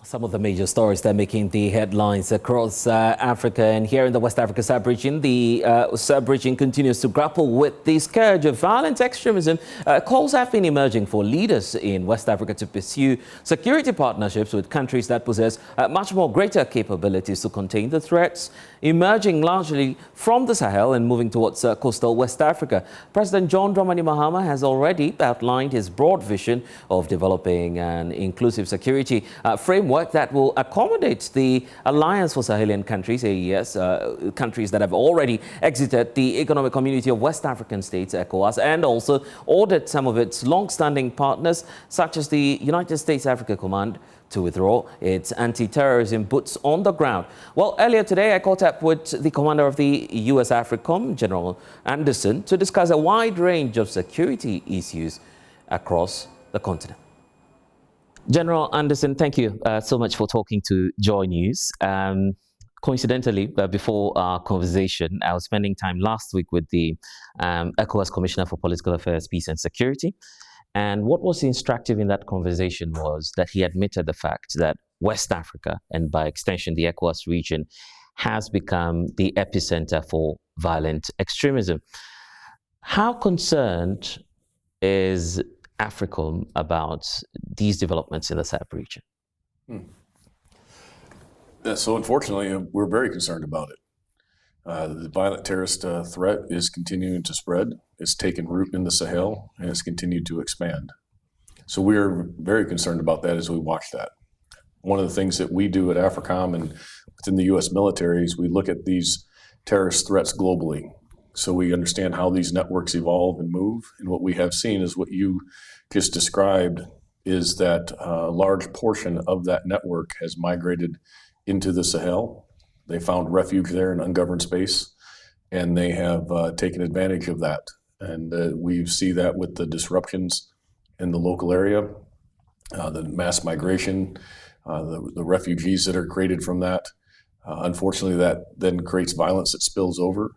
Some of the major stories that are making the headlines across Africa, and here in the West Africa sub-region, the sub-region continues to grapple with the scourge of violent extremism. Calls have been emerging for leaders in West Africa to pursue security partnerships with countries that possess much more greater capabilities to contain the threats emerging largely from the Sahel and moving towards coastal West Africa. President John Dramani Mahama has already outlined his broad vision of developing an inclusive security framework that will accommodate the Alliance for Sahelian Countries, AES, countries that have already exited the Economic Community of West African States, ECOWAS, and also ordered some of its long-standing partners, such as the United States Africa Command, to withdraw its anti-terrorism boots on the ground. Well, earlier today, I caught up with the commander of the US AFRICOM, General Anderson, to discuss a wide range of security issues across the continent. General Anderson, thank you so much for talking to Joy News. Coincidentally, before our conversation, I was spending time last week with the ECOWAS Commissioner for Political Affairs, Peace and Security. And what was instructive in that conversation was that he admitted the fact that West Africa, and by extension the ECOWAS region, has become the epicenter for violent extremism. How concerned is AFRICOM about these developments in the sub-region? Yeah, so unfortunately, we're very concerned about it. The violent terrorist threat is continuing to spread. It's taken root in the Sahel and it's continued to expand. So we're very concerned about that as we watch that. One of the things that we do at AFRICOM and within the US military is we look at these terrorist threats globally. So we understand how these networks evolve and move. And what we have seen is what you just described is that a large portion of that network has migrated into the Sahel. They found refuge there in ungoverned space, and they have taken advantage of that. And we see that with the disruptions in the local area, the mass migration, the refugees that are created from that. Unfortunately, that then creates violence that spills over.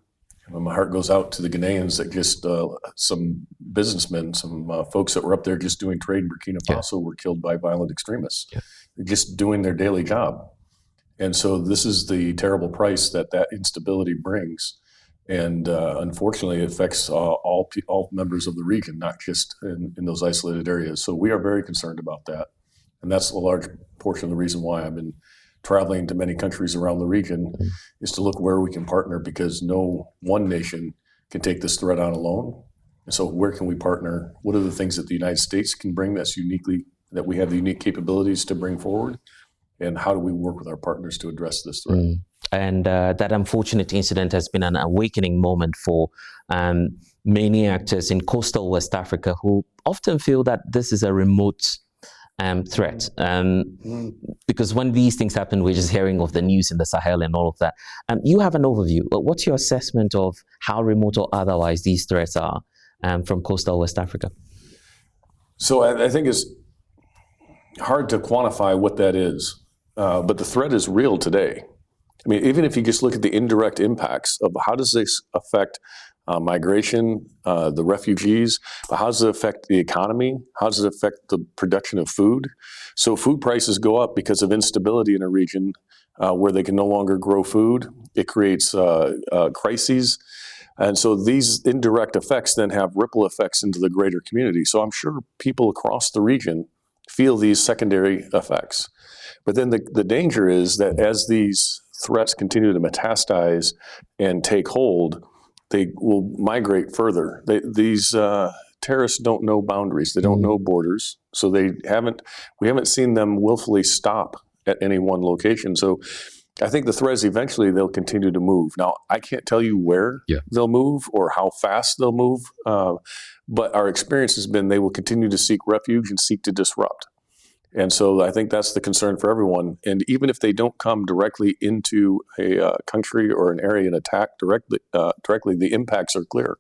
And my heart goes out to the Ghanaians that just, some businessmen, some folks that were up there just doing trade in Burkina Faso were killed by violent extremists, just doing their daily job. And so this is the terrible price that instability brings. And unfortunately, it affects all members of the region, not just in those isolated areas. So we are very concerned about that. And that's a large portion of the reason why I've been traveling to many countries around the region, is to look where we can partner, because no one nation can take this threat on alone. And so where can we partner? What are the things that the United States can bring that we have the unique capabilities to bring forward? And how do we work with our partners to address this threat? And that unfortunate incident has been an awakening moment for many actors in coastal West Africa who often feel that this is a remote threat. Because when these things happen, we're just hearing of the news in the Sahel and all of that. You have an overview. What's your assessment of how remote or otherwise these threats are from coastal West Africa? So I think it's hard to quantify what that is. But the threat is real today. I mean, even if you just look at the indirect impacts of how does this affect migration, the refugees, but how does it affect the economy? How does it affect the production of food? So food prices go up because of instability in a region where they can no longer grow food. It creates crises. And so these indirect effects then have ripple effects into the greater community. So I'm sure people across the region feel these secondary effects. But then the danger is that as these threats continue to metastasize and take hold, they will migrate further. These terrorists don't know boundaries. They don't know borders. So we haven't seen them willfully stop at any one location. So I think the threat is eventually they'll continue to move. Now, I can't tell you where they'll move or how fast they'll move, but our experience has been they will continue to seek refuge and seek to disrupt. And so I think that's the concern for everyone. And even if they don't come directly into a country or an area and attack directly, the impacts are clear.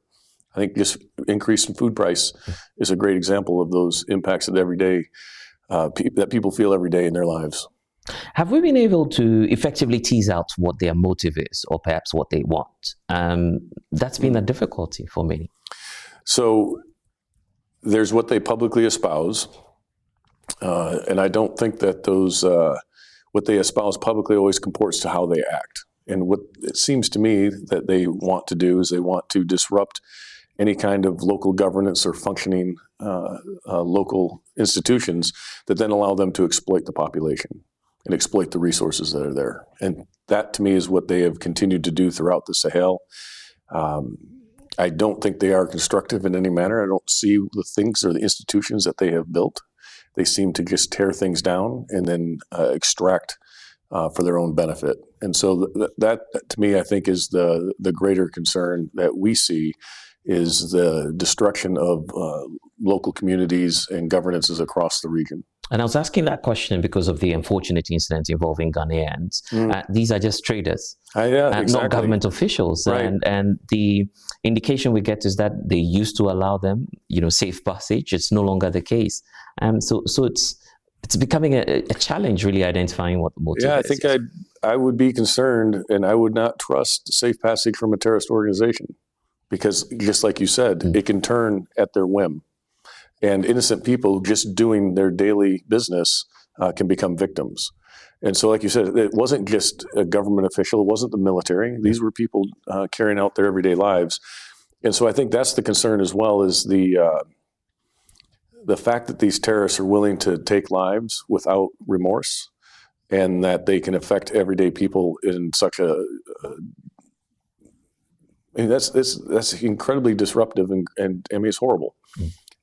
I think just increase in food price is a great example of those impacts that that people feel every day in their lives. Have we been able to effectively tease out what their motive is, or perhaps what they want? That's been a difficulty for many. So there's what they publicly espouse. And I don't think that those what they espouse publicly always comports to how they act. And what it seems to me that they want to do is they want to disrupt any kind of local governance or functioning local institutions that then allow them to exploit the population and exploit the resources that are there. And that, to me, is what they have continued to do throughout the Sahel. I don't think they are constructive in any manner. I don't see the things or the institutions that they have built. They seem to just tear things down and then extract for their own benefit. And so that, to me, I think is the greater concern that we see, is the destruction of local communities and governances across the region. And I was asking that question because of the unfortunate incident involving Ghanaians. These are just traders, exactly. Not government officials. Right. And the indication we get is that they used to allow them, safe passage. It's no longer the case. So it's becoming a challenge, really identifying what the motive is. Yeah, I think I would be concerned, and I would not trust safe passage from a terrorist organization, because just like you said, it can turn at their whim. And innocent people just doing their daily business can become victims. And so, like you said, it wasn't just a government official. It wasn't the military. These were people carrying out their everyday lives. And so I think that's the concern as well, is the fact that these terrorists are willing to take lives without remorse, and that they can affect everyday people in such a I mean, that's incredibly disruptive, and I mean, it's horrible.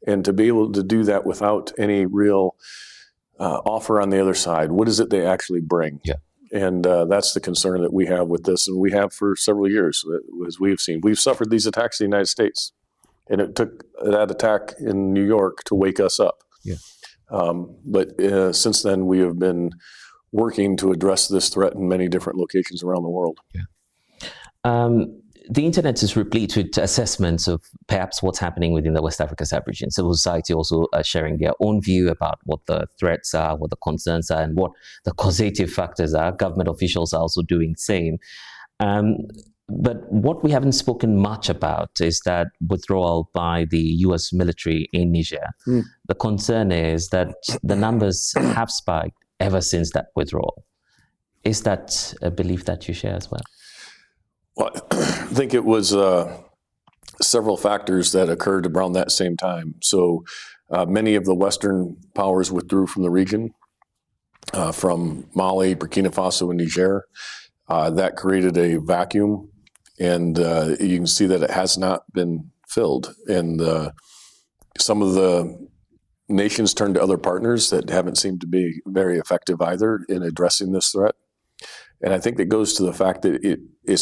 And to be able to do that without any real offer on the other side, what is it they actually bring? Yeah. And that's the concern that we have with this, and we have for several years, as we have seen. We've suffered these attacks in the United States, and it took that attack in New York to wake us up. Yeah. But since then, we have been working to address this threat in many different locations around the world. Yeah. The internet is replete with assessments of perhaps what's happening within the West Africa sub-region. Civil society also sharing their own view about what the threats are, what the concerns are, and what the causative factors are. Government officials are also doing the same. But what we haven't spoken much about is that withdrawal by the U.S. military in Niger. The concern is that the numbers have spiked ever since that withdrawal. Is that a belief that you share as well? Well, I think it was several factors that occurred around that same time. So many of the Western powers withdrew from the region, from Mali, Burkina Faso, and Niger. That created a vacuum, and you can see that it has not been filled. And some of the nations turned to other partners that haven't seemed to be very effective either in addressing this threat. And I think that goes to the fact that it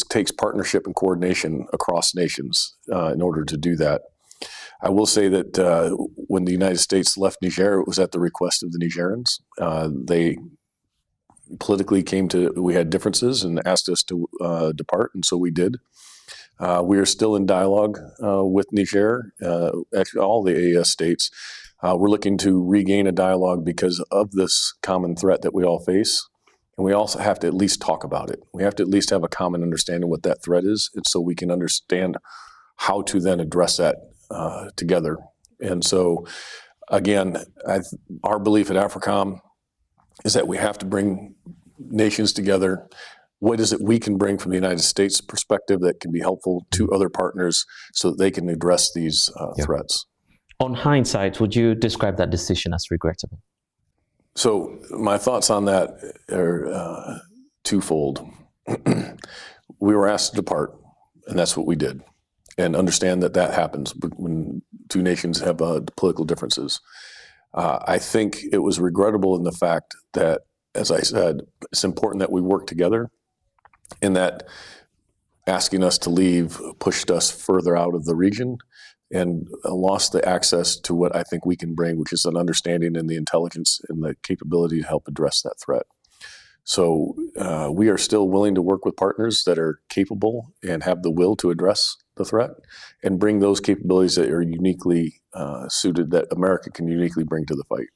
takes partnership and coordination across nations in order to do that. I will say that when the United States left Niger, it was at the request of the Nigerians. They politically we had differences and asked us to depart, and so we did. We are still in dialogue with Niger, actually all the AES states. We're looking to regain a dialogue because of this common threat that we all face. And we also have to at least talk about it. We have to at least have a common understanding what that threat is, and so we can understand how to then address that together. And so, again, our belief at AFRICOM is that we have to bring nations together. What is it we can bring from the United States perspective that can be helpful to other partners so that they can address these threats? On hindsight, would you describe that decision as regrettable? So my thoughts on that are twofold. We were asked to depart, and that's what we did. And understand that happens when two nations have political differences. I think it was regrettable in the fact that, as I said, it's important that we work together, and that asking us to leave pushed us further out of the region and lost the access to what I think we can bring, which is an understanding and the intelligence and the capability to help address that threat. So we are still willing to work with partners that are capable and have the will to address the threat and bring those capabilities that are uniquely suited, that America can uniquely bring to the fight.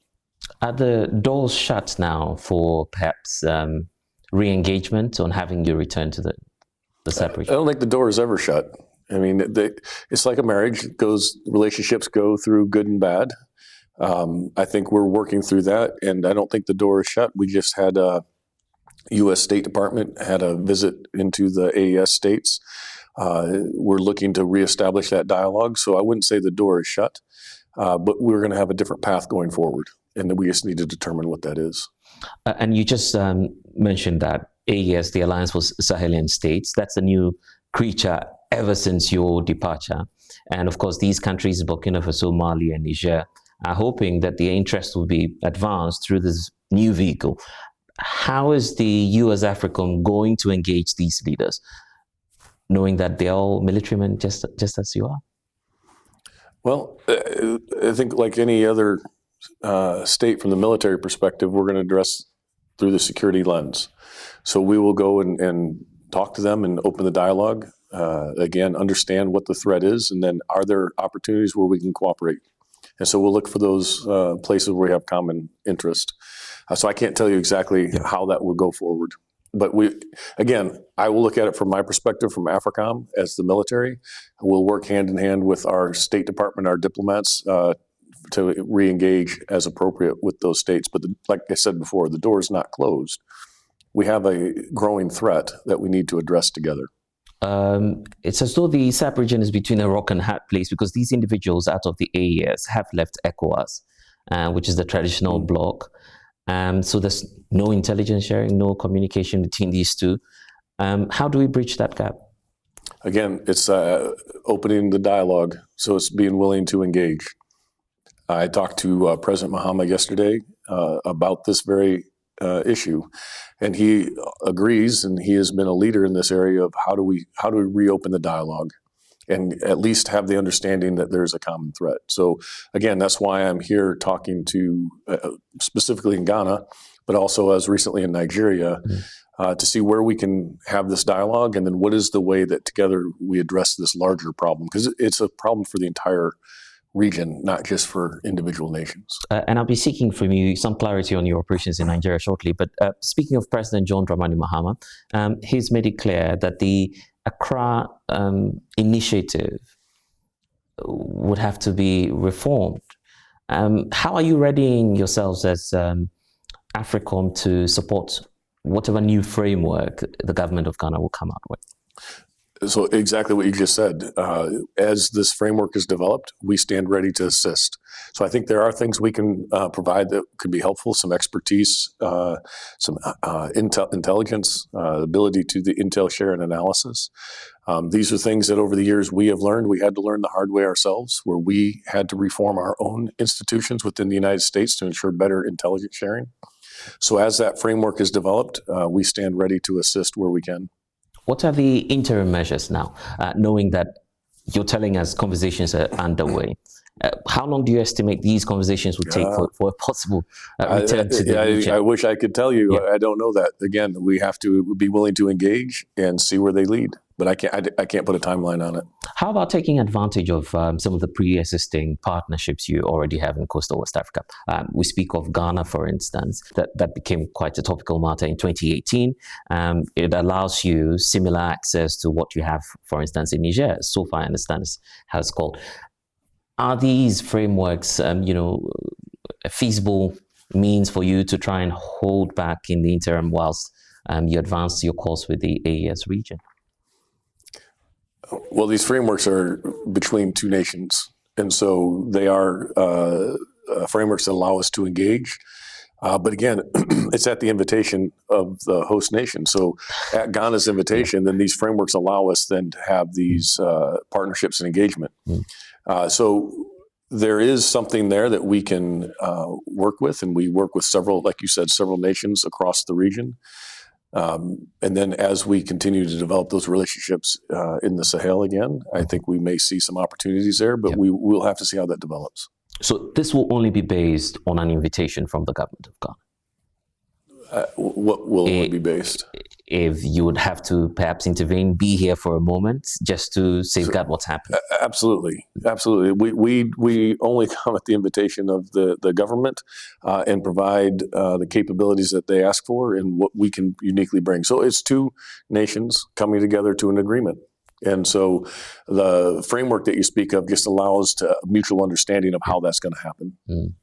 Are the doors shut now for perhaps re-engagement on having you return to the separation? I don't think the door is ever shut. I mean, it's like a marriage. Relationships go through good and bad. I think we're working through that, and I don't think the door is shut. We just had U.S. State Department had a visit into the AES states. We're looking to reestablish that dialogue. So I wouldn't say the door is shut, but we're going to have a different path going forward. And we just need to determine what that is. And you just mentioned that AES, the Alliance for Sahelian States, that's a new creature ever since your departure. And of course, these countries, Burkina Faso, Mali, and Niger, are hoping that their interest will be advanced through this new vehicle. How is the U.S. AFRICOM going to engage these leaders, knowing that they're all military men just as you are? Well, I think like any other state from the military perspective, we're going to address through the security lens. So we will go and talk to them and open the dialogue. Again, understand what the threat is, and then are there opportunities where we can cooperate? And so we'll look for those places where we have common interest. So I can't tell you exactly how that will go forward. But I will look at it from my perspective, from AFRICOM as the military. We'll work hand in hand with our State Department, our diplomats, to re-engage as appropriate with those states. But like I said before, the door is not closed. We have a growing threat that we need to address together. It's as though the SAP region is between a rock and hard place, because these individuals out of the AES have left ECOWAS, which is the traditional bloc. So there's no intelligence sharing, no communication between these two. How do we bridge that gap? Again, it's opening the dialogue, so it's being willing to engage. I talked to President Mahama yesterday about this very issue, and he agrees, and he has been a leader in this area of how do we reopen the dialogue and at least have the understanding that there's a common threat. So again, that's why I'm here talking to specifically in Ghana, but also as recently in Nigeria, to see where we can have this dialogue, and then what is the way that together we address this larger problem, because it's a problem for the entire region, not just for individual nations. And I'll be seeking from you some clarity on your operations in Nigeria shortly. But speaking of President John Dramani Mahama, he's made it clear that the Accra initiative would have to be reformed. How are you readying yourselves as AFRICOM to support whatever new framework the government of Ghana will come out with? So exactly what you just said. As this framework is developed, we stand ready to assist. So I think there are things we can provide that could be helpful, some expertise, some intelligence, ability to the intel share and analysis. These are things that over the years we have learned. We had to learn the hard way ourselves, where we had to reform our own institutions within the United States to ensure better intelligence sharing. So as that framework is developed, we stand ready to assist where we can. What are the interim measures now, knowing that you're telling us conversations are underway? How long do you estimate these conversations will take for a possible return to the region? I wish I could tell you. Yeah. I don't know that. Again, we have to be willing to engage and see where they lead. But I can't put a timeline on it. How about taking advantage of some of the pre-existing partnerships you already have in coastal West Africa? We speak of Ghana, for instance. That became quite a topical matter in 2018. It allows you similar access to what you have, for instance, in Niger. So far, I understand is how it's called. Are these frameworks, a feasible means for you to try and hold back in the interim whilst you advance your course with the AES region? Well, these frameworks are between two nations, and so they are frameworks that allow us to engage. But again, it's at the invitation of the host nation. So at Ghana's invitation, then these frameworks allow us then to have these partnerships and engagement. So there is something there that we can work with, and we work with several, like you said, several nations across the region. And then as we continue to develop those relationships in the Sahel again, I think we may see some opportunities there, but we will have to see how that develops. So this will only be based on an invitation from the government of Ghana? What will it be based? If you would have to perhaps intervene, be here for a moment just to safeguard what's happening. Absolutely. Absolutely. We only come at the invitation of the government and provide the capabilities that they ask for and what we can uniquely bring. So it's two nations coming together to an agreement. And so the framework that you speak of just allows to mutual understanding of how that's going to happen.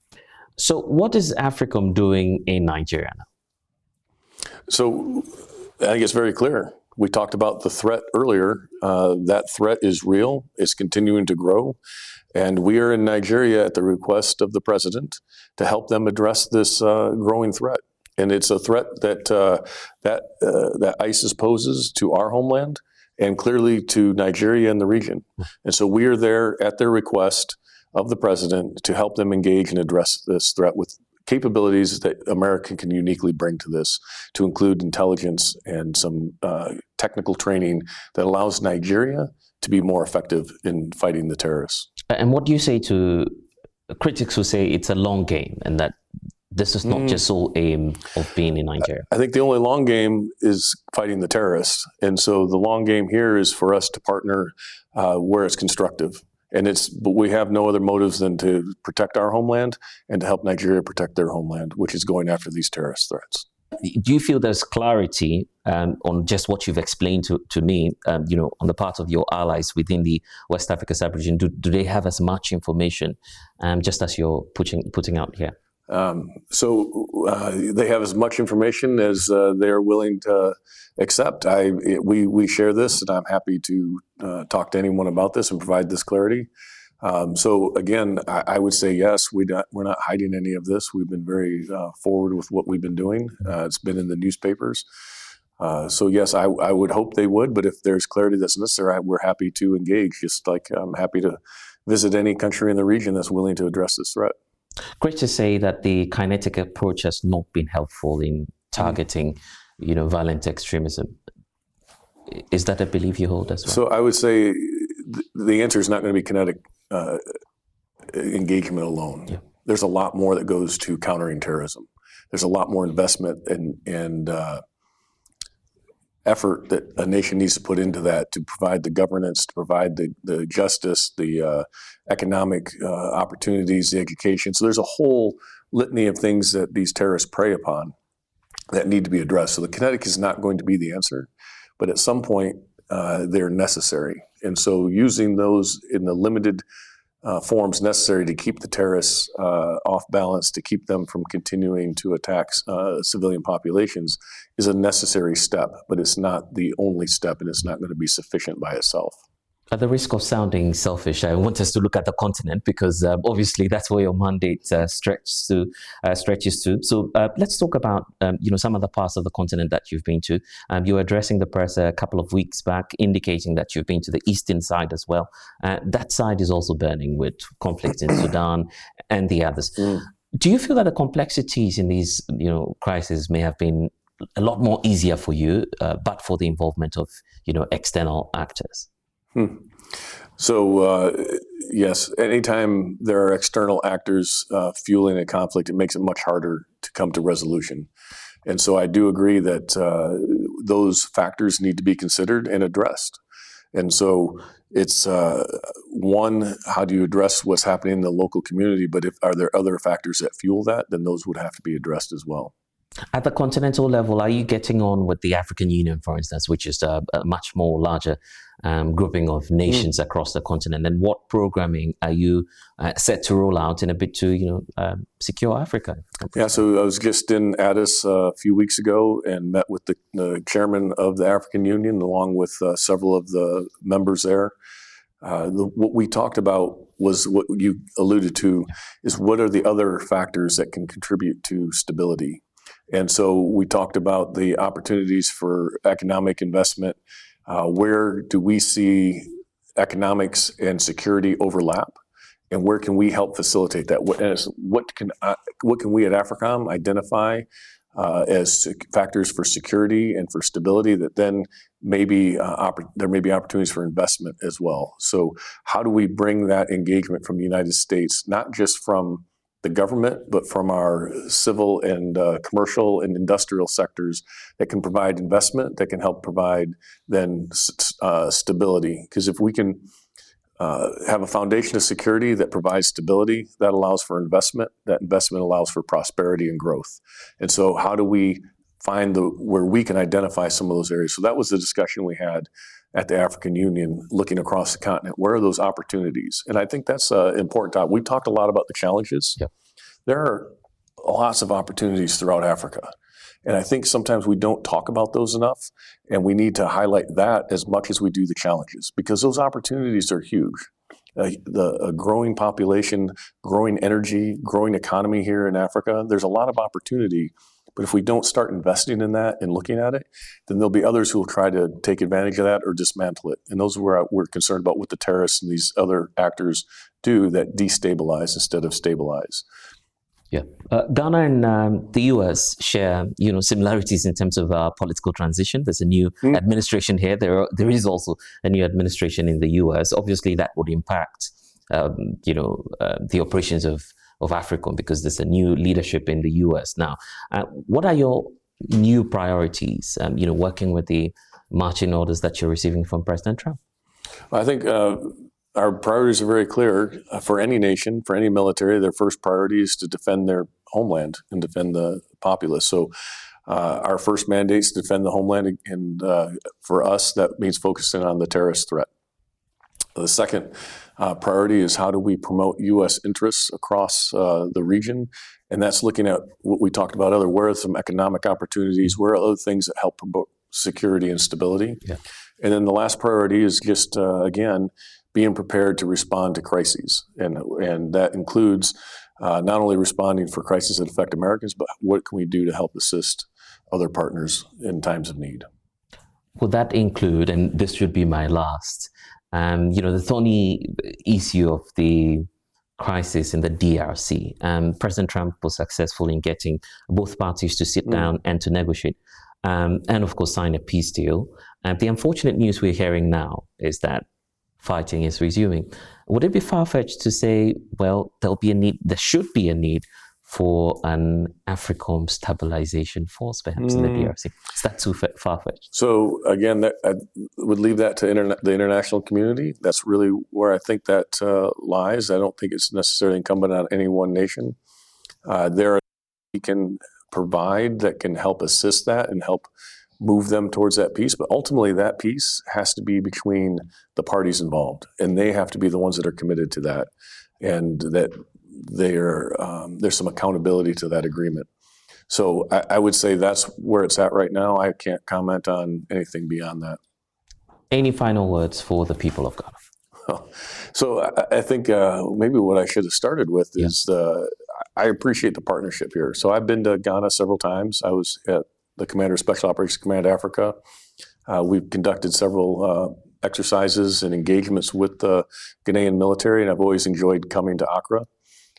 So what is AFRICOM doing in Nigeria now? So I think it's very clear. We talked about the threat earlier. That threat is real. It's continuing to grow. And we are in Nigeria at the request of the president to help them address this growing threat. And it's a threat that ISIS poses to our homeland and clearly to Nigeria and the region. And so we are there at their request of the president to help them engage and address this threat with capabilities that America can uniquely bring to this, to include intelligence and some technical training that allows Nigeria to be more effective in fighting the terrorists. And what do you say to critics who say it's a long game and that this is not just sole aim of being in Nigeria? I think the only long game is fighting the terrorists. And so the long game here is for us to partner where it's constructive. But we have no other motives than to protect our homeland and to help Nigeria protect their homeland, which is going after these terrorist threats. Do you feel there's clarity on just what you've explained to me, on the part of your allies within the West Africa sub-region? Do they have as much information just as you're putting out here? So they have as much information as they are willing to accept. We share this, and I'm happy to talk to anyone about this and provide this clarity. So again, I would say yes. We're not hiding any of this. We've been very forward with what we've been doing. It's been in the newspapers. So yes, I would hope they would. But if there's clarity that's necessary, we're happy to engage. Just like I'm happy to visit any country in the region that's willing to address this threat. Great to say that the kinetic approach has not been helpful in targeting, violent extremism. Is that a belief you hold as well? So I would say the answer is not going to be kinetic engagement alone. Yeah. There's a lot more that goes to countering terrorism. There's a lot more investment and effort that a nation needs to put into that to provide the governance, to provide the justice, the economic opportunities, the education. So there's a whole litany of things that these terrorists prey upon that need to be addressed. So the kinetic is not going to be the answer, but at some point they're necessary. And so using those in the limited forms necessary to keep the terrorists off balance, to keep them from continuing to attack civilian populations is a necessary step, but it's not the only step, and it's not going to be sufficient by itself. At the risk of sounding selfish, I want us to look at the continent because obviously that's where your mandate stretches to. So let's talk about some of the parts of the continent that you've been to. You were addressing the press a couple of weeks back, indicating that you've been to the eastern side as well. That side is also burning with conflicts in Sudan and the others. Do you feel that the complexities in these crises may have been a lot more easier for you, but for the involvement of external actors? So yes, anytime there are external actors fueling a conflict, it makes it much harder to come to resolution. And so I do agree that those factors need to be considered and addressed. And so it's one, how do you address what's happening in the local community? But are there other factors that fuel that, then those would have to be addressed as well. At the continental level, are you getting on with the African Union, for instance, which is a much more larger grouping of nations across the continent? And what programming are you set to roll out in a bid to, secure Africa? Yeah, so I was just in Addis a few weeks ago and met with the chairman of the African Union, along with several of the members there. What we talked about was what you alluded to, is what are the other factors that can contribute to stability? And so we talked about the opportunities for economic investment. Where do we see economics and security overlap? And where can we help facilitate that? What can we at AFRICOM identify as factors for security and for stability that then maybe there may be opportunities for investment as well? So how do we bring that engagement from the United States, not just from the government, but from our civil and commercial and industrial sectors that can provide investment, that can help provide then stability? Because if we can have a foundation of security that provides stability, that allows for investment, that investment allows for prosperity and growth. And so how do we find where we can identify some of those areas? So that was the discussion we had at the African Union, looking across the continent. Where are those opportunities? And I think that's an important topic. We've talked a lot about the challenges. Yep. There are lots of opportunities throughout Africa. And I think sometimes we don't talk about those enough, and we need to highlight that as much as we do the challenges, because those opportunities are huge. A growing population, growing energy, growing economy here in Africa, there's a lot of opportunity. But if we don't start investing in that and looking at it, then there'll be others who will try to take advantage of that or dismantle it. And those are where we're concerned about what the terrorists and these other actors do that destabilize instead of stabilize. Yeah, Ghana and the U.S. share, similarities in terms of political transition. There's a new administration here. There is also a new administration in the U.S. Obviously, that would impact, the operations of AFRICOM, because there's a new leadership in the U.S. now. What are your new priorities? Working with the marching orders that you're receiving from President Trump. I think our priorities are very clear. For any nation, for any military, their first priority is to defend their homeland and defend the populace. So our first mandate is to defend the homeland, and for us, that means focusing on the terrorist threat. The second priority is how do we promote U.S. interests across the region, and that's looking at what we talked about earlier. Where are some economic opportunities? Where are other things that help promote security and stability? Yeah. And then the last priority is just, again, being prepared to respond to crises. And that includes not only responding for crises that affect Americans, but what can we do to help assist other partners in times of need? Would that include, and this should be my last, the thorny issue of the crisis in the DRC. President Trump was successful in getting both parties to sit down and to negotiate, and of course sign a peace deal. The unfortunate news we're hearing now is that fighting is resuming. Would it be far-fetched to say, well, there should be a need for an AFRICOM stabilization force, perhaps, in the DRC? Is that too far-fetched? So again, I would leave that to the international community. That's really where I think that lies. I don't think it's necessarily incumbent on any one nation. There are we can provide that can help assist that and help move them towards that peace. But ultimately, that peace has to be between the parties involved, and they have to be the ones that are committed to that, and that there's some accountability to that agreement. So I would say that's where it's at right now. I can't comment on anything beyond that. Any final words for the people of Ghana? So I think maybe what I should have started with is I appreciate the partnership here. So I've been to Ghana several times. I was at the Commander of Special Operations Command Africa. We've conducted several exercises and engagements with the Ghanaian military, and I've always enjoyed coming to Accra.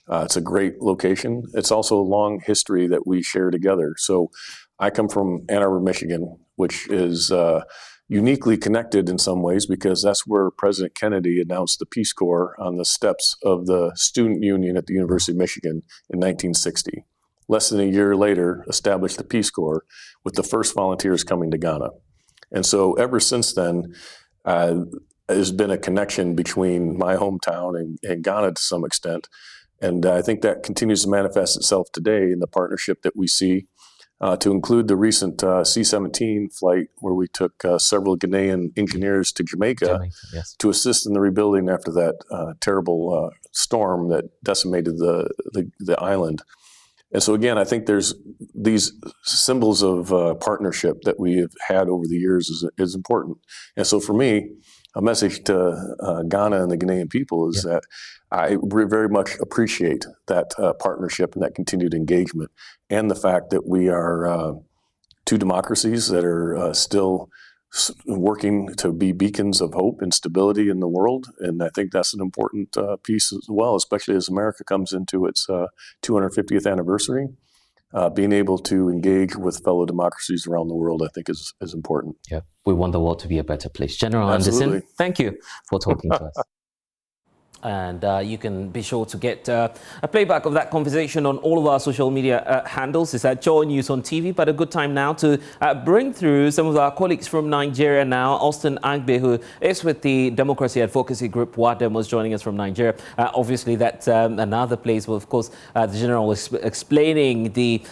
It's a great location. It's also a long history that we share together. So I come from Ann Arbor, Michigan, which is uniquely connected in some ways because that's where President Kennedy announced the Peace Corps on the steps of the Student Union at the University of Michigan in 1960. Less than a year later, established the Peace Corps with the first volunteers coming to Ghana. And so ever since then, there's been a connection between my hometown and Ghana to some extent. And I think that continues to manifest itself today in the partnership that we see, to include the recent C-17 flight where we took several Ghanaian engineers to Jamaica to assist in the rebuilding after that terrible storm that decimated the island. And so again, I think there's these symbols of partnership that we have had over the years is important. And so for me, a message to Ghana and the Ghanaian people is that I very much appreciate that partnership and that continued engagement, and the fact that we are two democracies that are still working to be beacons of hope and stability in the world. And I think that's an important piece as well, especially as America comes into its 250th anniversary. Being able to engage with fellow democracies around the world, I think, is important. Yeah, we want the world to be a better place. General Absolutely. Anderson, thank you for talking to us. And you can be sure to get a playback of that conversation on all of our social media handles. It's at Joy News on TV, but a good time now to bring through some of our colleagues from Nigeria now. Austin Agbe, who is with the democracy advocacy group WADEMOS, joining us from Nigeria. Obviously, that's another place where, of course, the general was explaining the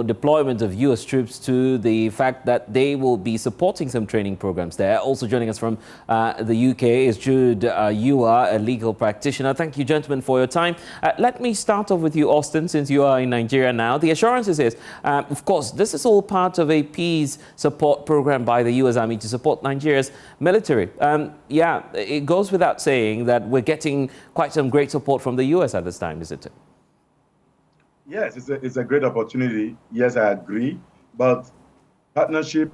deployment of U.S. troops, to the fact that they will be supporting some training programs there. Also joining us from the UK is Jude Ewa, a legal legal practitioner. Thank you, gentlemen, for your time. Let me start off with you, Austin, since you are in Nigeria now. The assurances is, of course, this is all part of a peace support program by the U.S. Army to support Nigeria's military. Yeah, it goes without saying that we're getting quite some great support from the U.S. at this time, isn't it? Yes, it's a great opportunity. Yes, I agree. But partnership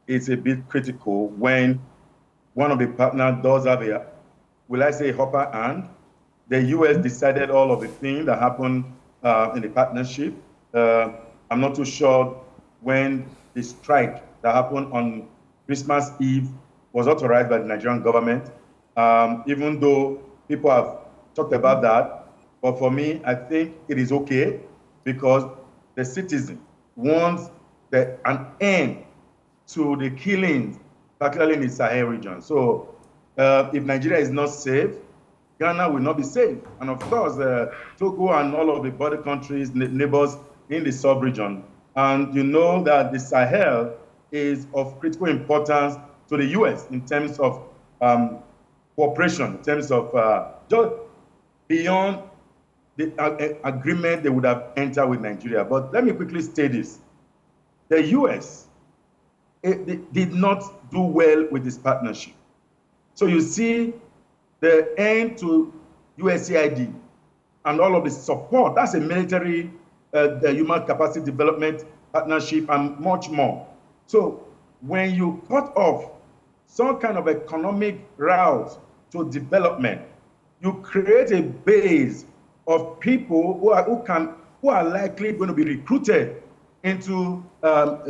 is a bit critical when one of the partners does have a, will I say, upper hand. The U.S. decided all of the things that happened in the partnership. I'm not too sure when the strike that happened on Christmas Eve was authorized by the Nigerian government, even though people have talked about that. But for me, I think it is okay because the citizen wants an end to the killings, particularly in the Sahel region. So if Nigeria is not safe, Ghana will not be safe. And of course, Togo and all of the border countries, neighbors in the sub-region. And you know that the Sahel is of critical importance to the US in terms of cooperation, in terms of just beyond the agreement they would have entered with Nigeria. But let me quickly state this. The US did not do well with this partnership. So you see the end to USAID and all of the support, that's a military, the human capacity development partnership and much more. So when you cut off some kind of economic route to development, you create a base of people who are likely going to be recruited into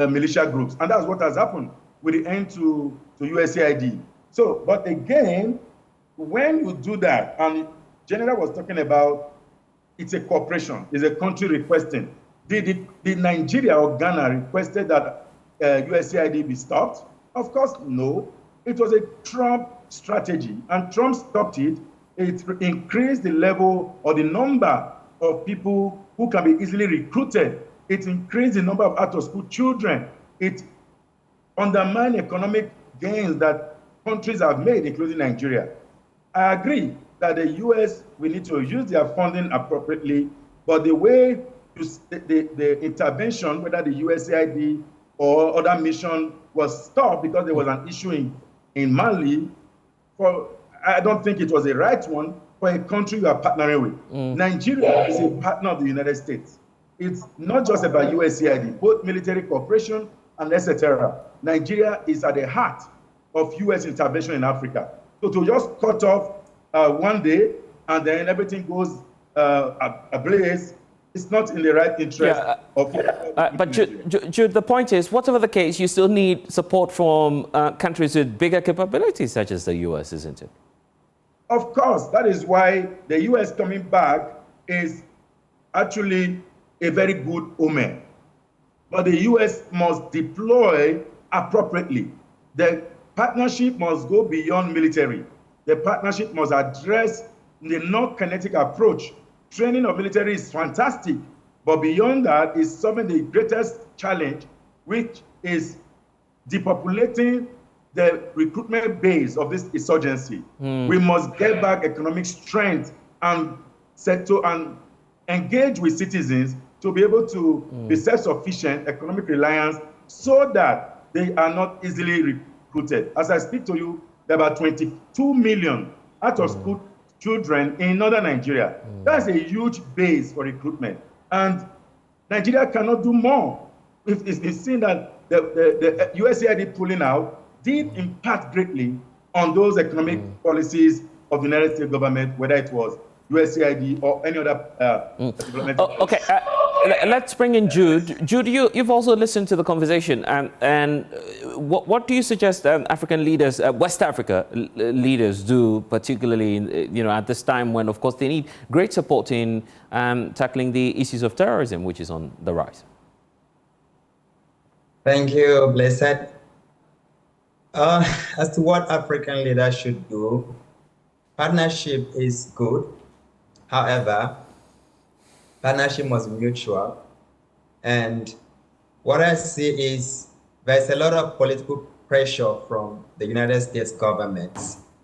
militia groups. And that's what has happened with the end to USAID. So, but again, when you do that, and General was talking about, it's a cooperation, it's a country requesting. Did Nigeria or Ghana requested that USAID be stopped? Of course, no. It was a Trump strategy, and Trump stopped it. It increased the level or the number of people who can be easily recruited. It increased the number of out-of-school children. It undermined economic gains that countries have made, including Nigeria. I agree that the US will need to use their funding appropriately, but the way the intervention, whether the USAID or other mission, was stopped because there was an issue in Mali, I don't think it was the right one for a country you are partnering with. Nigeria is a partner of the United States. It's not just about USAID, both military cooperation and etc. Nigeria is at the heart of US intervention in Africa. So to just cut off one day and then everything goes ablaze, it's not in the right interest of but Jude, the point is, whatever the case, you still need support from countries with bigger capabilities, such as the US, isn't it? Of course, that is why the US coming back is actually a very good omen. But the US must deploy appropriately. The partnership must go beyond military. The partnership must address the non-kinetic approach. Training of military is fantastic, but beyond that is solving the greatest challenge, which is depopulating the recruitment base of this insurgency. We must get back economic strength and settle and engage with citizens to be able to be self-sufficient, economic reliance, so that they are not easily recruited. As I speak to you, there are about 22 million out-of-school children in northern Nigeria. That's a huge base for recruitment. And Nigeria cannot do more. It's seen that the USAID pulling out did impact greatly on those economic policies of the United States government, whether it was USAID or any other development. Okay, let's bring in Jude. Jude, you've also listened to the conversation, and what do you suggest African leaders, West Africa leaders, do, particularly at this time when, of course, they need great support in tackling the issues of terrorism, which is on the rise? Thank you, Blessed. As to what African leaders should do, partnership is good. However, partnership must be mutual. And what I see is there's a lot of political pressure from the United States government.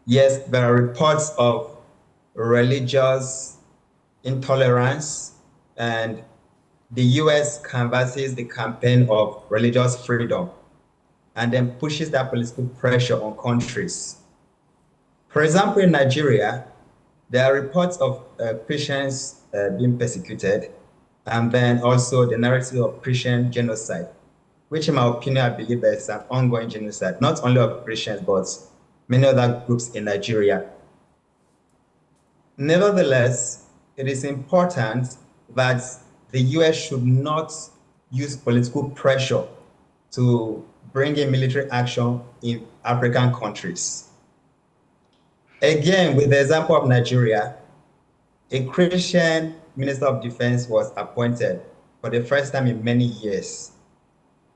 Yes, there are reports of religious intolerance, and the US canvasses the campaign of religious freedom and then pushes that political pressure on countries. For example, in Nigeria, there are reports of Christians being persecuted, and then also the narrative of Christian genocide, which in my opinion, I believe is an ongoing genocide, not only of Christians, but many other groups in Nigeria. Nevertheless, it is important that the US should not use political pressure to bring in military action in African countries. Again, with the example of Nigeria, a Christian Minister of Defense was appointed for the first time in many years.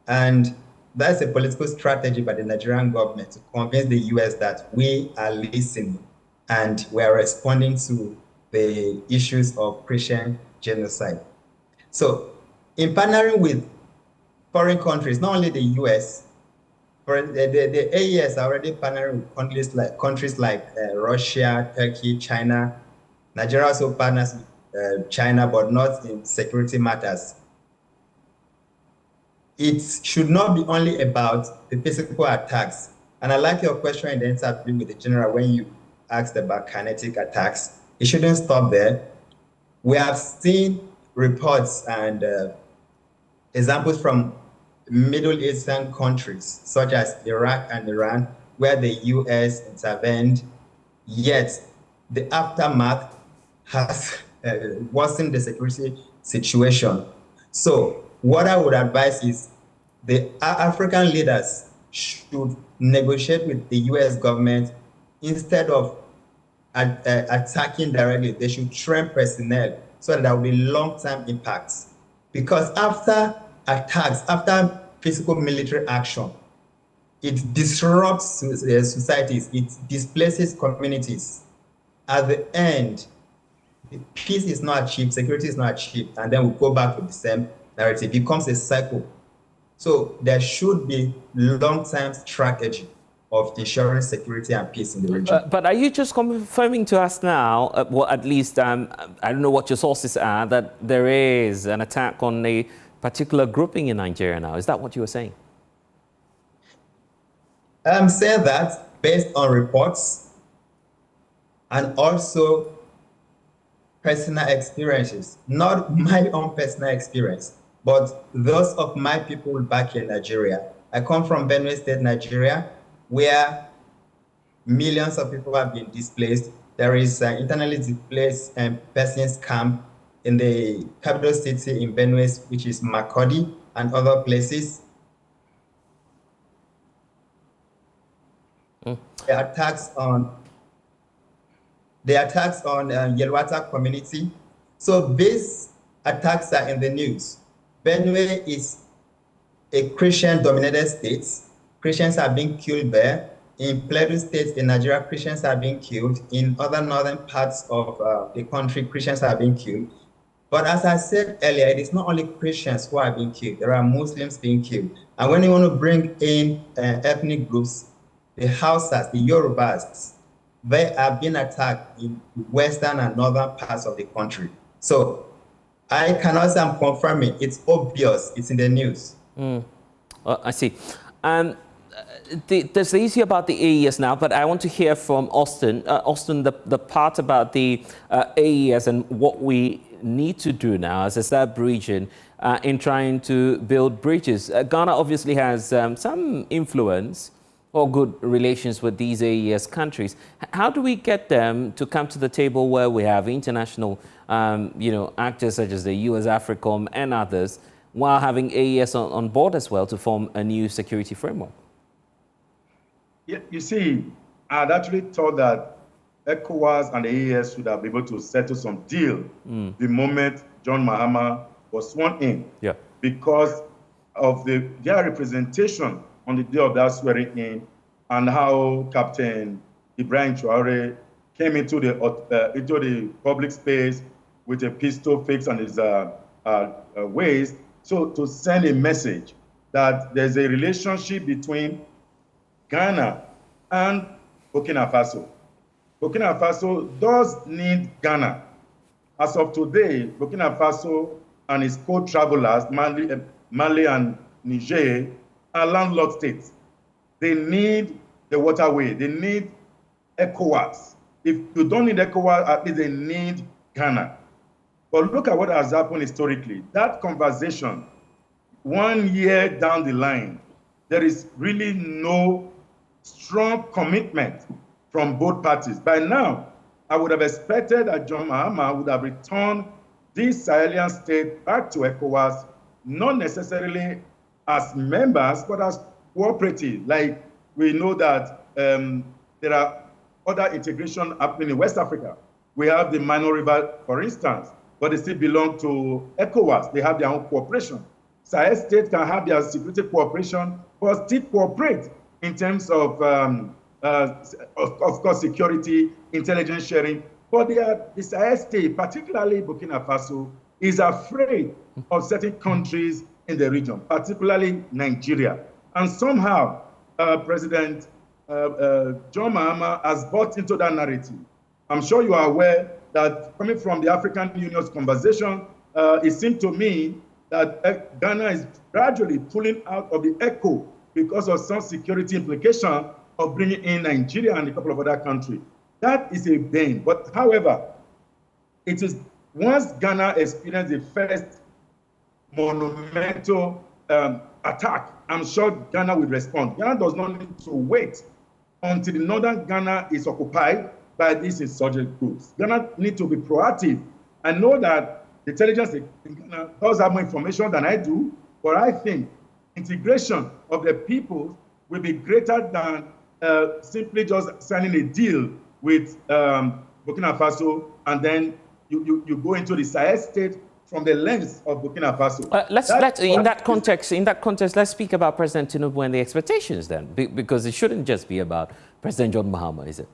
And that's a political strategy by the Nigerian government to convince the US that we are listening and we are responding to the issues of Christian genocide. So in partnering with foreign countries, not only the US, the AES are already partnering with countries like Russia, Turkey, China. Nigeria also partners with China, but not in security matters. It should not be only about the physical attacks. And I like your question in the interview with the general when you asked about kinetic attacks. It shouldn't stop there. We have seen reports and examples from Middle Eastern countries, such as Iraq and Iran, where the US intervened, yet the aftermath has worsened the security situation. So what I would advise is the African leaders should negotiate with the US government instead of attacking directly. They should train personnel so that there will be long-term impacts. Because after attacks, after physical military action, it disrupts societies, it displaces communities. At the end, peace is not achieved, security is not achieved, and then we go back to the same narrative. It becomes a cycle. So there should be long-term strategy of ensuring security and peace in the region. But are you just confirming to us now, well, at least, I don't know what your sources are, that there is an attack on a particular grouping in Nigeria now? Is that what you were saying? I'm saying that based on reports and also personal experiences, not my own personal experience, but those of my people back in Nigeria. I come from Benue State, Nigeria, where millions of people have been displaced. There is an internally displaced persons camp in the capital city in Benue, which is Makurdi, and other places. The attacks on Yelwata community. So these attacks are in the news. Benue is a Christian-dominated state. Christians are being killed there. In Plateau State in Nigeria, Christians are being killed. In other northern parts of the country, Christians are being killed. But as I said earlier, it is not only Christians who are being killed. There are Muslims being killed. And when you want to bring in ethnic groups, the Hausas, the Yorubas, they are being attacked in western and northern parts of the country. So I cannot say I'm confirming. It's obvious. It's in the news. I see. There's the issue about the AES now, but I want to hear from Austin. Austin, the part about the AES and what we need to do now as a sub-region in trying to build bridges. Ghana obviously has some influence or good relations with these AES countries. How do we get them to come to the table where we have international actors such as the US AFRICOM and others, while having AES on board as well to form a new security framework? Yeah, you see, I'd actually thought that ECOWAS and AES should have been able to settle some deal the moment John Mahama was sworn in. Yeah. Because of their representation on the day of that swearing in, and how Captain Ibrahim Traore came into the public space with a pistol fixed on his waist, so to send a message that there's a relationship between Ghana and Burkina Faso. Burkina Faso does need Ghana. As of today, Burkina Faso and its co-travelers, Mali and Niger, are landlocked states. They need the waterway. They need ECOWAS. If you don't need ECOWAS, at least they need Ghana. But look at what has happened historically. That conversation, 1 year down the line, there is really no strong commitment from both parties. By now, I would have expected that John Mahama would have returned this Sahelian state back to ECOWAS, not necessarily as members, but as cooperative. Like we know that there are other integration happening in West Africa. We have the Minor River, for instance, but they still belong to ECOWAS. They have their own cooperation. Sahel states can have their security cooperation, but still cooperate in terms of course, security, intelligence sharing. But the Sahel state, particularly Burkina Faso, is afraid of certain countries in the region, particularly Nigeria. And somehow, President John Mahama has bought into that narrative. I'm sure you are aware that coming from the African Union's conversation, it seemed to me that Ghana is gradually pulling out of the ECO because of some security implication of bringing in Nigeria and a couple of other countries. That is a bane. But however, it is once Ghana experienced the first monumental attack, I'm sure Ghana will respond. Ghana does not need to wait until the northern Ghana is occupied by these insurgent groups. Ghana need to be proactive. I know that the intelligence in Ghana does have more information than I do, but I think integration of the people will be greater than simply just signing a deal with Burkina Faso, and then you go into the Sahel state from the lens of Burkina Faso. In that context, let's speak about President Tinubu and the expectations then, because it shouldn't just be about President John Mahama, is it?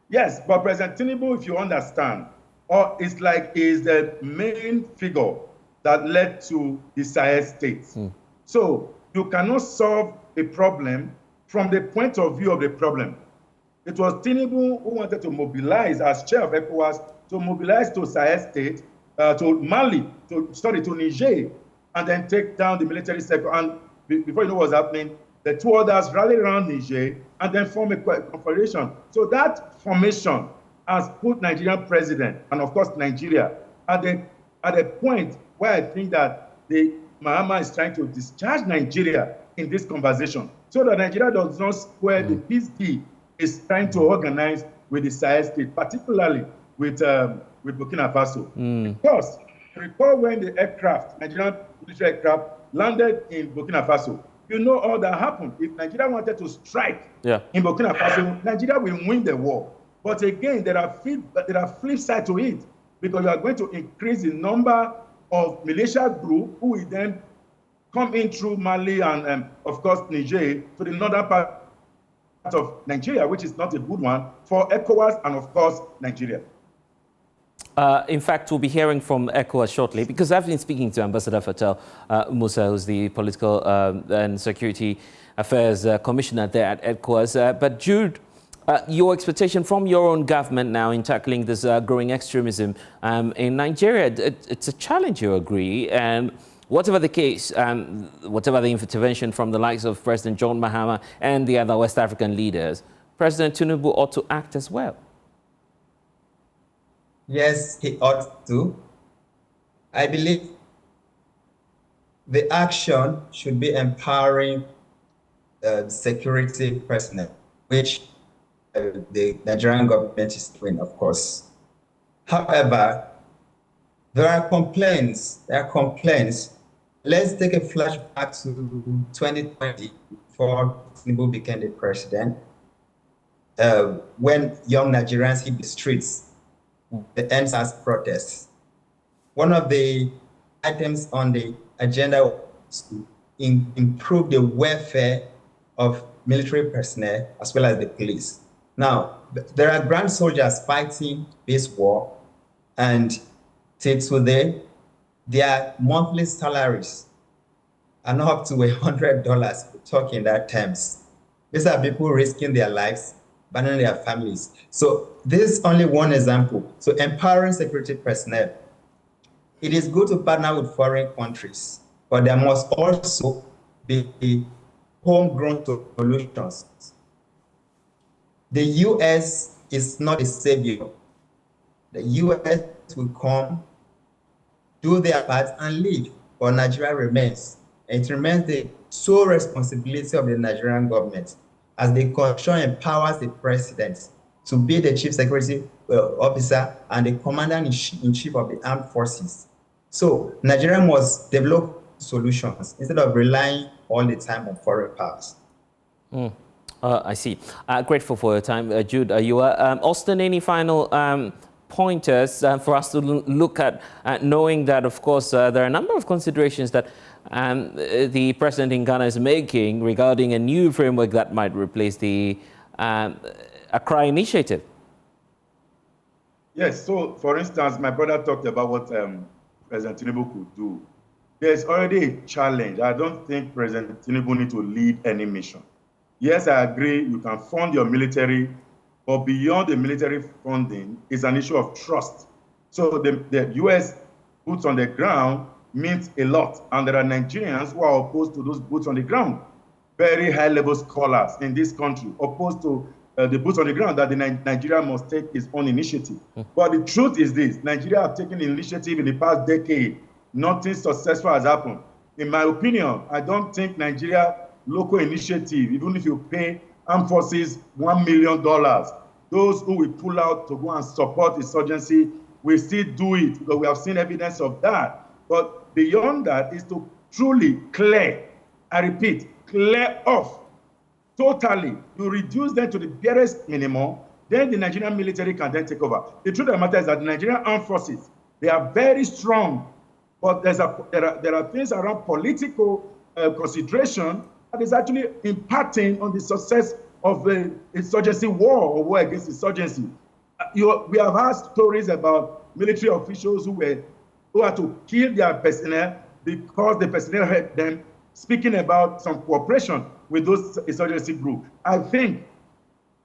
Yes, but President Tinubu, if you understand, it's like is the main figure that led to the Sahel states. So you cannot solve a problem from the point of view of the problem. It was Tinubu who wanted to mobilize, as chair of ECOWAS, to mobilize to Sahel state, to Mali, to Niger, and then take down the military sector. And before you know what's happening, the two others rally around Niger and then form a confederation. So that formation has put Nigerian president, and of course Nigeria, at a point where I think that the Mahama is trying to discharge Nigeria in this conversation, so that Nigeria does not square the peace deal is trying to organize with the Sahel state, particularly with Burkina Faso. Because recall when the aircraft, Nigerian military aircraft, landed in Burkina Faso, you know all that happened. If Nigeria wanted to strike in Burkina Faso, Nigeria will win the war. But again, there are flip side to it, because you are going to increase the number of militia groups who will then come in through Mali and, of course, Niger to the northern part of Nigeria, which is not a good one for ECOWAS and, of course, Nigeria. In fact, we'll be hearing from ECOWAS shortly, because I've been speaking to Ambassador Fatal Musa, who's the Political and Security Affairs Commissioner there at ECOWAS. But Jude, your expectation from your own government now in tackling this growing extremism in Nigeria, it's a challenge, you agree, and whatever the case, whatever the intervention from the likes of President John Mahama and the other West African leaders, President Tinubu ought to act as well. Yes, he ought to. I believe the action should be empowering security personnel, which the Nigerian government is doing, of course. However, there are complaints. Let's take a flashback to 2020, before Tinubu became the president, when young Nigerians hit the streets, the NSAS protests. One of the items on the agenda was to improve the welfare of military personnel as well as the police. Now, there are grand soldiers fighting this war, and till today, their monthly salaries are not up to $100, talking in that terms. These are people risking their lives abandoning their families. So this is only one example. So empowering security personnel. It is good to partner with foreign countries, but there must also be homegrown solutions. The US is not a savior. The US will come, do their part, and leave, but Nigeria remains. It remains the sole responsibility of the Nigerian government, as the Constitution empowers the president to be the chief security officer and the commander-in-chief of the armed forces. So Nigeria must develop solutions instead of relying all the time on foreign powers. I see. Grateful for your time, Jude. You are Austin, any final pointers for us to look at, knowing that, of course, there are a number of considerations that the president in Ghana is making regarding a new framework that might replace the Accra Initiative? Yes, so for instance, my brother talked about what President Tinubu could do. There's already a challenge. I don't think President Tinubu needs to lead any mission. Yes, I agree, you can fund your military, but beyond the military funding is an issue of trust. So the US boots on the ground means a lot, and there are Nigerians who are opposed to those boots on the ground. Very high-level scholars in this country opposed to the boots on the ground, that Nigeria must take its own initiative. But the truth is this: Nigeria have taken initiative in the past decade. Nothing successful has happened. In my opinion, I don't think Nigeria local initiative, even if you pay armed forces $1 million, those who will pull out to go and support insurgency will still do it, because we have seen evidence of that. But beyond that is to truly clear, I repeat, clear off totally. You reduce them to the barest minimum, then the Nigerian military can then take over. The truth of the matter is that the Nigerian armed forces, they are very strong, but there are things around political consideration that is actually impacting on the success of the insurgency war or war against insurgency. We have had stories about military officials who had to kill their personnel because the personnel heard them speaking about some cooperation with those insurgency groups. I think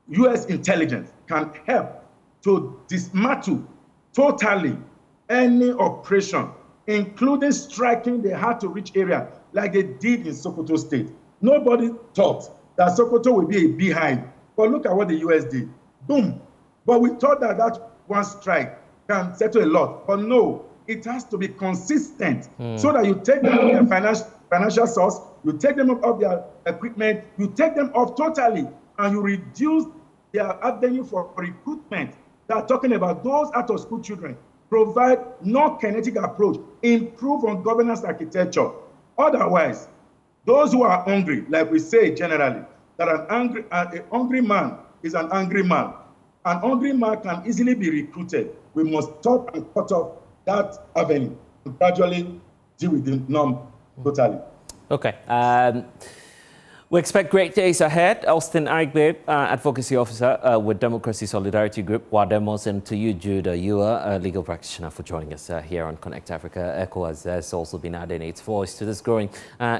US intelligence can help to dismantle totally any operation, including striking the hard-to-reach area like they did in Sokoto State. Nobody thought that Sokoto would be a beehive, but look at what the US did. Boom. But we thought that that one strike can settle a lot, but no, it has to be consistent so that you take them off their financial source, you take them off their equipment, you take them off totally, and you reduce their avenue for recruitment. They are talking about those out-of-school children. Provide non-kinetic approach, improve on governance architecture. Otherwise, those who are hungry, like we say generally, that a hungry man is an angry man. An hungry man can easily be recruited. We must stop and cut off that avenue and gradually deal with the norm totally. Okay. We expect great days ahead. Austin R.M, Advocacy Officer with Democracy Solidarity Group, WADEMOS, and to you, Jude, you are a legal practitioner, for joining us here on Connect Africa. ECOWAS has also been adding its voice to this growing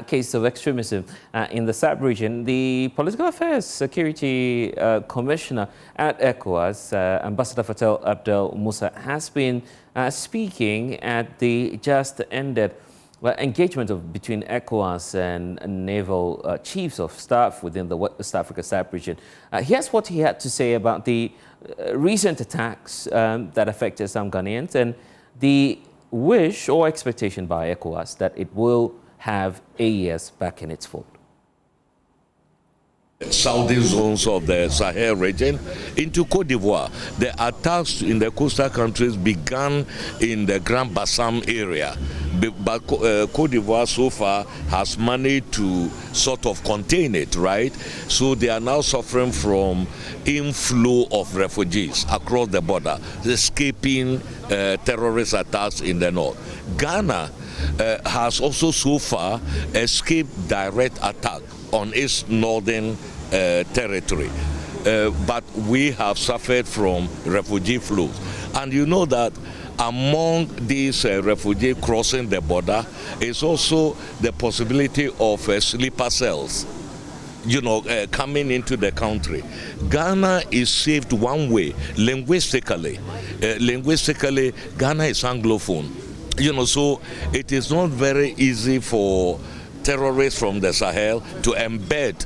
case of extremism in the sub-region. The Political Affairs Security Commissioner at ECOWAS, Ambassador Fatel Abdel Musa, has been speaking at the just ended engagement between ECOWAS and naval chiefs of staff within the West Africa sub-region. Here's what he had to say about the recent attacks that affected some Ghanaians and the wish or expectation by ECOWAS that it will have AES back in its fold. Southern zones of the Sahel region into Cote d'Ivoire. The attacks in the coastal countries began in the Grand Bassam area, but Cote d'Ivoire so far has managed to sort of contain it, right? So they are now suffering from inflow of refugees across the border, escaping terrorist attacks in the north. Ghana has also so far escaped direct attack on its northern territory, but we have suffered from refugee flows. And you know that among these refugees crossing the border is also the possibility of sleeper cells. coming into the country. Ghana is saved one way, linguistically. Linguistically, Ghana is Anglophone. So it is not very easy for terrorists from the Sahel to embed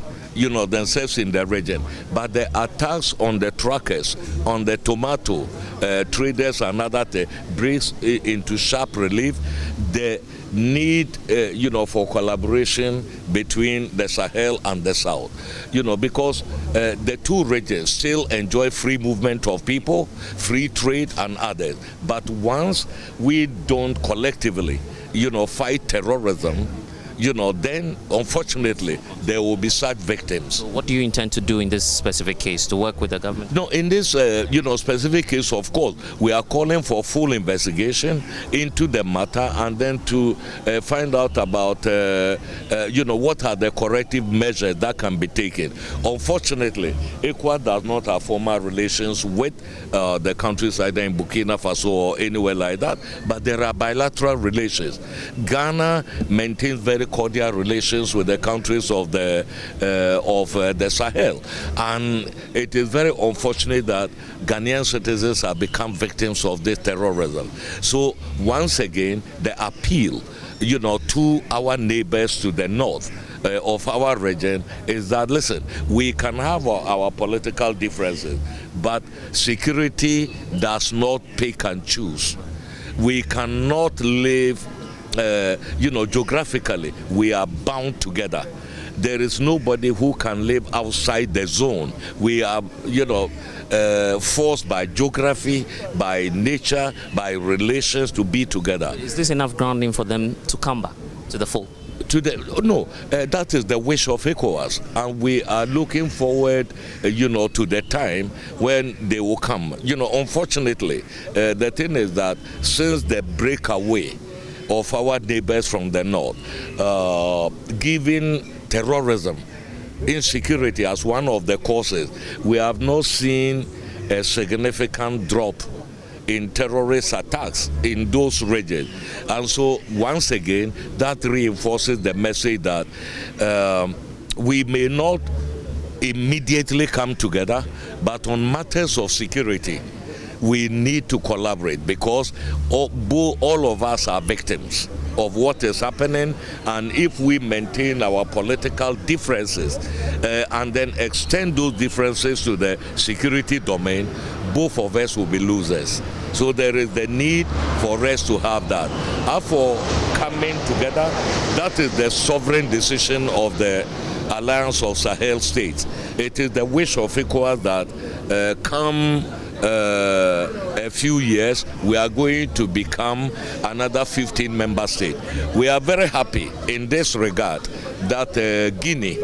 themselves in the region. But the attacks on the truckers, on the tomato traders and other brings into sharp relief the need, for collaboration between the Sahel and the South. Because the two regions still enjoy free movement of people, free trade and others. But once we don't collectively, fight terrorism, then unfortunately there will be such victims. So what do you intend to do in this specific case, to work with the government? No, in this specific case, of course, we are calling for full investigation into the matter and then to find out about what are the corrective measures that can be taken. Unfortunately, ECOWAS does not have formal relations with the countries either in Burkina Faso or anywhere like that, but there are bilateral relations. Ghana maintains very cordial relations with the countries of the Sahel, and it is very unfortunate that Ghanaian citizens have become victims of this terrorism. So once again, the appeal, to our neighbors to the north of our region is that, listen, we can have our political differences, but security does not pick and choose. We cannot live geographically, we are bound together. There is nobody who can live outside the zone. We are, forced by geography, by nature, by relations to be together. Is this enough grounding for them to come back to the fold? No, that is the wish of ECOWAS, and we are looking forward, to the time when they will come. Unfortunately, the thing is that since the breakaway of our neighbors from the north, given terrorism, insecurity as one of the causes, we have not seen a significant drop in terrorist attacks in those regions. And so once again, that reinforces the message that we may not immediately come together, but on matters of security, we need to collaborate, because all of us are victims of what is happening, and if we maintain our political differences and then extend those differences to the security domain, both of us will be losers. So there is the need for us to have that. As for coming together, that is the sovereign decision of the Alliance of Sahel States. It is the wish of ECOWAS that come a few years, we are going to become another 15 member state. We are very happy in this regard that Guinea,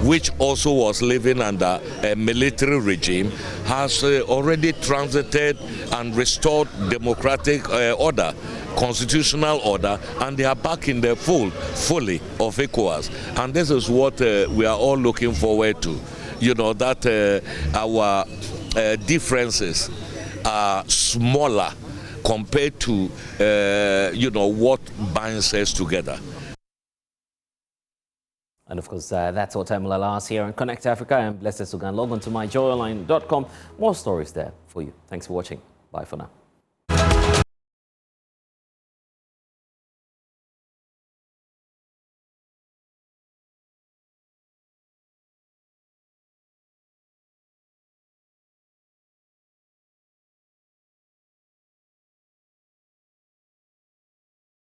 which also was living under a military regime, has already transited and restored democratic order, constitutional order, and they are back in the fold fully of ECOWAS. And this is what we are all looking forward to, that our differences are smaller compared to what binds us together. And of course, that's what time will allow us here on Connect Africa. I'm Blessed Sugan. Log on to myjoyonline.com. More stories there for you. Thanks for watching. Bye for now.